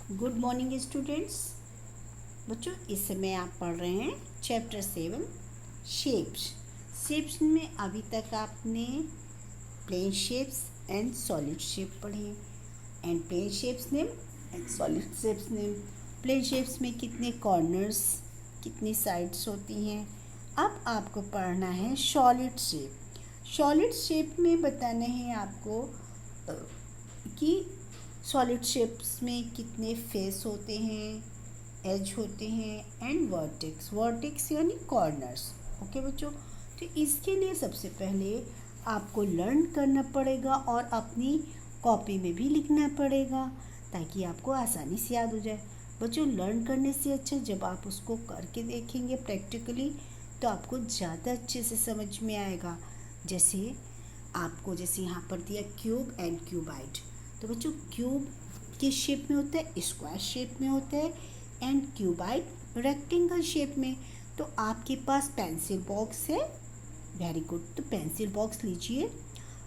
Good morning students. बच्चों, इस समय आप पढ़ रहे हैं चैप्टर 7 शेप्स। शेप्स में अभी तक आपने plane shapes and solid shape पढ़े and plane shapes name and solid shapes name. Plane shapes में कितने कॉर्नर्स, कितनी साइड्स होती हैं। अब आपको पढ़ना है सॉलिड शेप। सॉलिड शेप में बताना है आपको कि सॉलिड शेप्स में कितने फेस होते हैं, एज होते हैं एंड वर्टेक्स। वर्टेक्स यानी कॉर्नर्स। ओके बच्चों, तो इसके लिए सबसे पहले आपको लर्न करना पड़ेगा और अपनी कॉपी में भी लिखना पड़ेगा ताकि आपको आसानी से याद हो जाए। बच्चों, लर्न करने से अच्छा जब आप उसको करके देखेंगे प्रैक्टिकली तो आपको ज़्यादा अच्छे से समझ में आएगा। जैसे यहाँ पर दिया क्यूब एंड क्यूबाइड। तो बच्चों, क्यूब किस शेप में होता है? स्क्वायर शेप में होता है एंड क्यूबाइड रेक्टेंगल शेप में। तो आपके पास पेंसिल बॉक्स है, वेरी गुड। तो पेंसिल बॉक्स लीजिए।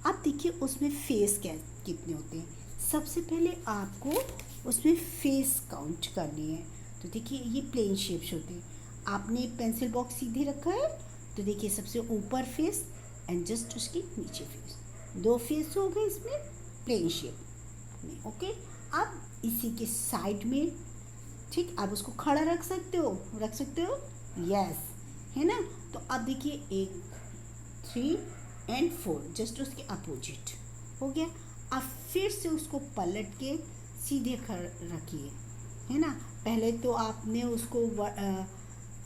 आप देखिए उसमें फेस कितने होते हैं। सबसे पहले आपको उसमें फेस काउंट करनी है। तो देखिए ये प्लेन शेप्स होते हैं। आपने पेंसिल बॉक्स सीधे रखा है तो देखिए सबसे ऊपर फेस एंड जस्ट उसके नीचे फेस, 2 फेस हो गए इसमें प्लेन शेप में। ओके, अब इसी के साइड में, ठीक, आप उसको खड़ा रख सकते हो यस, है ना। तो अब देखिए 1 3 एंड 4 जस्ट उसके अपोजिट हो गया। अब फिर से उसको पलट के सीधे रखिए, है ना। पहले तो आपने उसको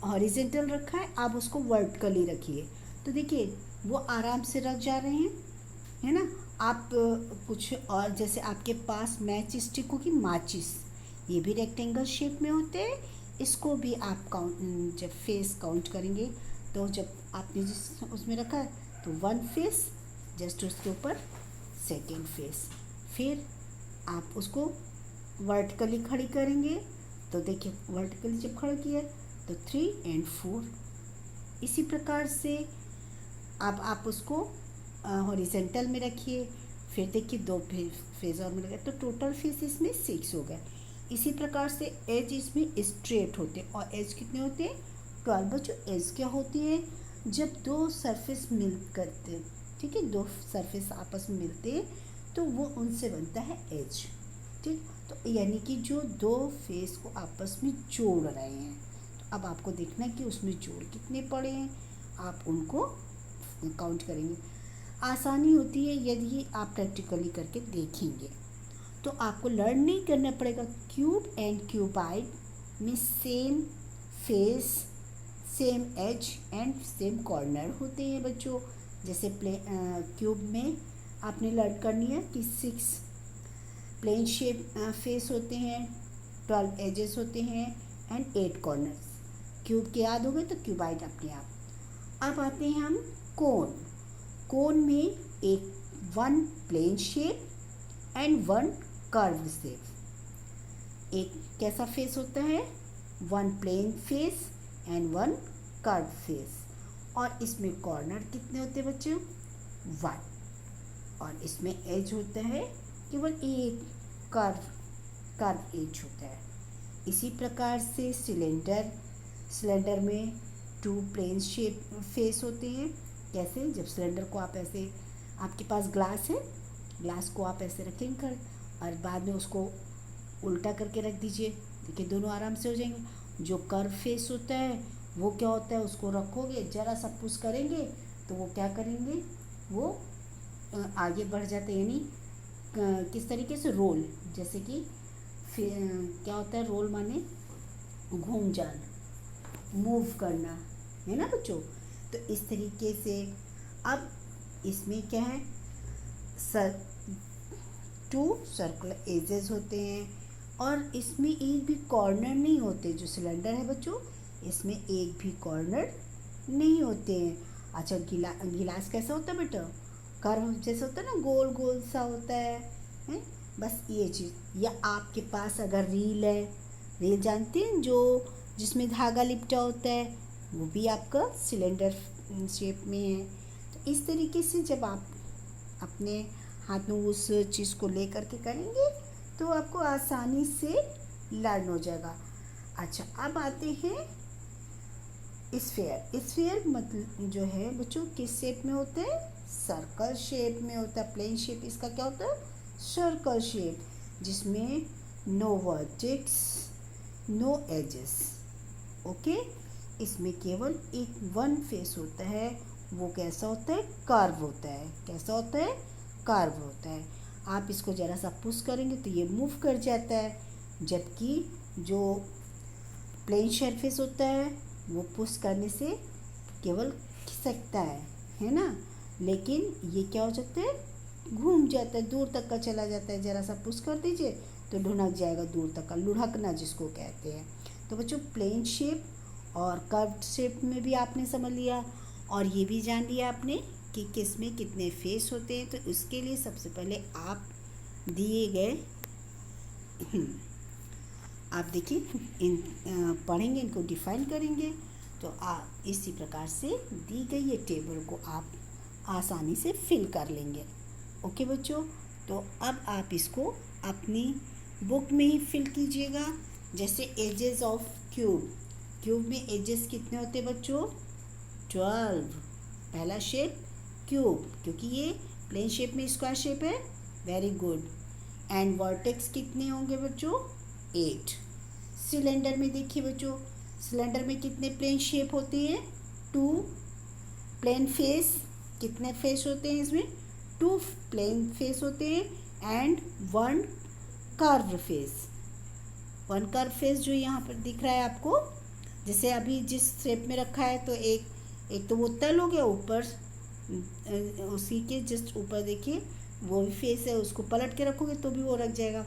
हॉरिजेंटल रखा है, आप उसको वर्टिकली रखिए। तो देखिए वो आराम से रख जा रहे हैं, है ना। आप कुछ और, जैसे आपके पास मैच स्टिक होगी, माचिस, ये भी रेक्टेंगल शेप में होते हैं। इसको भी आप काउंट, जब फेस काउंट करेंगे तो जब आपने जिस उसमें रखा है तो 1 फेस, जस्ट उसके ऊपर 2nd फेस। फिर आप उसको वर्टिकली खड़ी करेंगे तो देखिए वर्टिकली जब खड़ा किया तो 3 एंड 4। इसी प्रकार से अब आप उसको हॉरिजेंटल में रखिए। फिर देखिए 2 फेस और में लगा तो टोटल फेस इसमें 6 हो गए। इसी प्रकार से एज इसमें स्ट्रेट होते हैं और एज कितने होते हैं? 12। बच्चों, एज क्या होती है? जब 2 सरफेस मिल करते, ठीक है, 2 सरफेस आपस में मिलते हैं तो वो उनसे बनता है एज, ठीक। तो यानी कि जो 2 फेस को आपस में जोड़ रहे हैं। तो अब आपको देखना है कि उसमें जोड़ कितने पड़े हैं, आप उनको काउंट करेंगे। आसानी होती है यदि आप प्रैक्टिकली करके देखेंगे। तो आपको लर्न नहीं करना पड़ेगा। क्यूब एंड क्यूबाइड में same face, same edge and same corner होते हैं बच्चों। जैसे क्यूब में आपने लर्न करनी है कि 6 प्लेन शेप फेस होते हैं, 12 एजेस होते हैं एंड 8 कॉर्नर्स। क्यूब के याद हो गए तो क्यूबाइड अपने आप। अब आते हैं हम कोन। कोन में 1 plane shape and 1 curve shape. एक कैसा फेस होता है? 1 plane face and 1 curve face. और इसमें कॉर्नर कितने होते हैं बच्चों? 1। और इसमें एज होता है केवल एक कर्व एज होता है। इसी प्रकार से सिलेंडर में 2 प्लेन शेप फेस होते हैं। कैसे? जब सिलेंडर को आप ऐसे, आपके पास ग्लास है, ग्लास को आप ऐसे रखेंगे और बाद में उसको उल्टा करके रख दीजिए, देखिए दोनों आराम से हो जाएंगे। जो कर्व फेस होता है वो क्या होता है? उसको रखोगे, जरा सा पुश करेंगे तो वो क्या करेंगे, वो आगे बढ़ जाते हैं। यानी किस तरीके से? रोल। जैसे कि क्या होता है रोल? माने घूम जाना, मूव करना, है ना बच्चों। तो इस तरीके से अब इसमें क्या है, 2 सर्कुलर एजेस होते हैं और इसमें एक भी कॉर्नर नहीं होते। जो सिलेंडर है बच्चों, इसमें एक भी कॉर्नर नहीं होते हैं। अच्छा, गिलास कैसा होता है बेटा? कर्व जैसा होता है ना, गोल गोल सा होता है? बस ये चीज़। या आपके पास अगर रील है, रील जानते हैं जो जिसमें धागा लिपटा होता है, वो भी आपका सिलेंडर शेप में है। तो इस तरीके से जब आप अपने हाथ में उस चीज़ को ले करके करेंगे तो आपको आसानी से लर्न हो जाएगा। अच्छा, अब आते हैं स्फीयर। स्फीयर मतलब जो है बच्चों किस शेप में होता है? सर्कल शेप में होता है। प्लेन शेप इसका क्या होता है? सर्कल शेप, जिसमें no vertex, no edges. Okay, इसमें केवल एक वन फेस होता है। वो कैसा होता है? कर्व होता है। कैसा होता है? कर्व होता है। आप इसको ज़रा सा पुश करेंगे तो ये मूव कर जाता है, जबकि जो प्लेन सरफेस होता है वो पुश करने से केवल खिसकता है ना। लेकिन ये क्या हो जाता है? घूम जाता है, दूर तक का चला जाता है। ज़रा सा पुश कर दीजिए तो ढुनक जाएगा दूर तक का, लुढ़कना जिसको कहते हैं। तो बच्चों प्लेन शेप और कर्व्ड शेप में भी आपने समझ लिया, और ये भी जान लिया आपने कि किस में कितने फेस होते हैं। तो उसके लिए सबसे पहले आप दिए गए आप देखिए इन पढ़ेंगे, इनको डिफाइन करेंगे, तो आप इसी प्रकार से दी गई ये टेबल को आप आसानी से फिल कर लेंगे। ओके बच्चों, तो अब आप इसको अपनी बुक में ही फिल कीजिएगा। जैसे एजेस ऑफ क्यूब, क्यूब में एजेस कितने होते हैं बच्चों? 12। पहला शेप क्यूब, क्योंकि ये प्लेन शेप में स्क्वायर शेप है। Very good. एंड वर्टेक्स कितने होंगे बच्चों? 8। सिलेंडर में देखिए बच्चों, सिलेंडर में कितने प्लेन शेप होते हैं? 2 प्लेन फेस। कितने फेस होते हैं इसमें? 2 प्लेन फेस होते हैं and 1 curve face. 1 curve face जो यहाँ पर दिख रहा है आपको, जैसे अभी जिस शेप में रखा है, तो एक तो वो तल हो गया ऊपर, उसी के जस्ट ऊपर देखिए वो भी फेस है, उसको पलट के रखोगे तो भी वो रख जाएगा।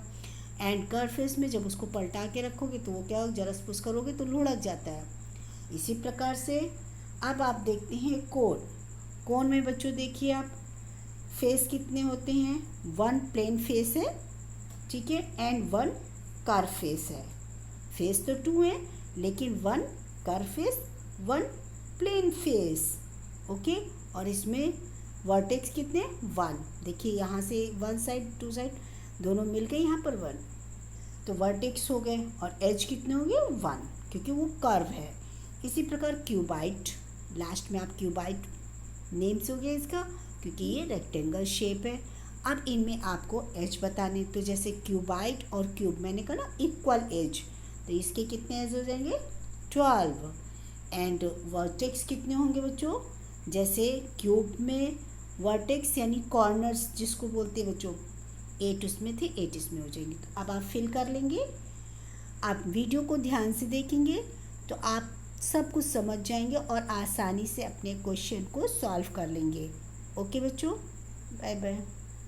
एंड कर्व फेस में जब उसको पलटा के रखोगे तो वो क्या, जरा पुश करोगे तो लुढ़क जाता है। इसी प्रकार से अब आप देखते हैं कोन। कोन में बच्चों देखिए आप, फेस कितने होते हैं? 1 प्लेन फेस है, ठीक है, एंड 1 कर्व फेस है। फेस तो 2 है, लेकिन 1 curve face, 1 plane face. Okay, और इसमें वर्टेक्स कितने? 1। देखिए यहाँ से 1 साइड 2 साइड दोनों मिल गए यहाँ पर 1, तो वर्टेक्स हो गए। और एज कितने हो गए? 1, क्योंकि वो कर्व है। इसी प्रकार क्यूबाइट, लास्ट में आप क्यूबाइट नेम से हो गया इसका, क्योंकि ये रेक्टेंगल शेप है। अब इनमें आपको एज बताने, तो जैसे क्यूबाइट और क्यूब मैंने कहा ना इक्वल एज, तो इसके कितने एज हो जाएंगे? 12। एंड वर्टेक्स कितने होंगे बच्चों? जैसे क्यूब में वर्टेक्स यानी कॉर्नर्स जिसको बोलते हैं बच्चों, 8 उसमें थे, 8 इसमें हो जाएंगे। तो अब आप फिल कर लेंगे। आप वीडियो को ध्यान से देखेंगे तो आप सब कुछ समझ जाएंगे और आसानी से अपने क्वेश्चन को सॉल्व कर लेंगे। ओके बच्चों, बाय बाय।